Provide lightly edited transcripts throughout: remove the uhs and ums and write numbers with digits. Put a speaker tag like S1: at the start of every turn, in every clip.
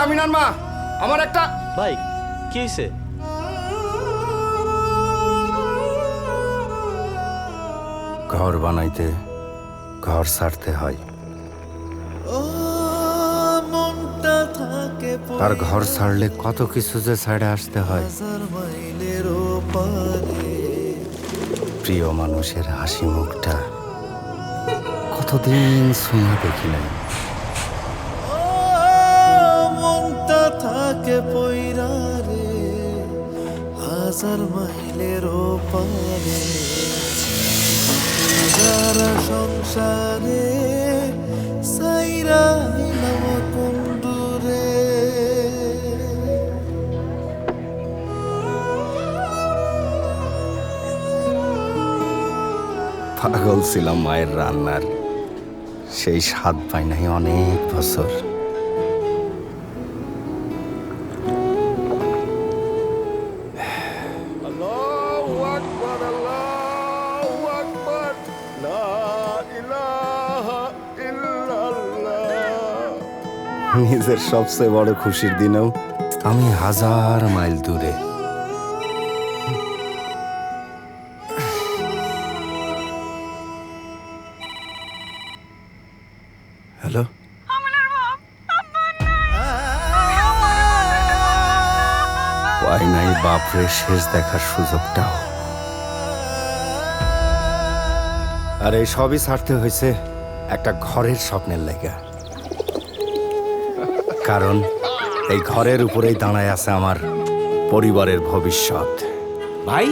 S1: আমিনার মা, আমার একটা
S2: ভাই কি হয়েছে?
S1: ঘর বানাইতে ঘর ছাড়তে হয়, আর ঘর ছাড়লে কত কিছু যে ছাড়ে আসতে হয়। প্রিয় মানুষের হাসি মুখটা কতদিন শোনা দেখি নাই।
S3: মনটা থাকে পয়রা রে হাজার মাইলের পারে, যারা সংসারে সাইরা নামা কুণ্ডুরে।
S1: পাগল ছিলাম মায়ের রান্নার, সেই স্বাদ পাই নাই অনেক বছর। নিজের সবচেয়ে বড় খুশির দিনেও আমি হাজার মাইল দূরে। হ্যালো, পাই নাই বাপরে শেষ দেখার সুযোগটাও। আর এই সবই ছাড়তে হয়েছে একটা ঘরের স্বপ্নের লেগা। কারণ এই ঘরের উপরেই দাঁড়ায় আছে আমার পরিবারের ভবিষ্যৎ।
S4: ভাই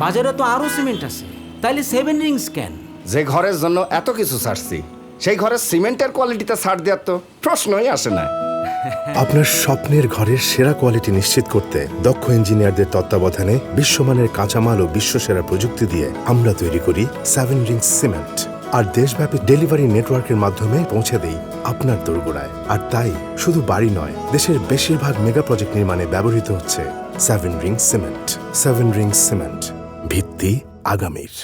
S4: বাজারে তো আরো সিমেন্ট আছে, তাইলে 7 রিংস কেন?
S1: যে ঘরের জন্য এত কিছু ছাড়ছি, সেই ঘরের সিমেন্টের কোয়ালিটিতে ছাড় দেওয়ার তো প্রশ্নই আসে না।
S5: আপনার স্বপ্নের ঘরের সেরা কোয়ালিটি নিশ্চিত করতে দক্ষ ইঞ্জিনিয়ারদের তত্ত্বাবধানে বিশ্বমানের কাঁচামাল ও বিশ্বসেরা প্রযুক্তি দিয়ে আমরা তৈরি করি 7 রিংস সিমেন্ট, আর দেশব্যাপী ডেলিভারি নেটওয়ার্কের মাধ্যমে পৌঁছে দেই আপনার দোরগোড়ায়। আর তাই শুধু বাড়ি নয়, দেশের বেশিরভাগ মেগা প্রজেক্ট নির্মাণে ব্যবহৃত হচ্ছে 7 রিংস সিমেন্ট। 7 রিংস সিমেন্ট, ভিত্তি আগামীর।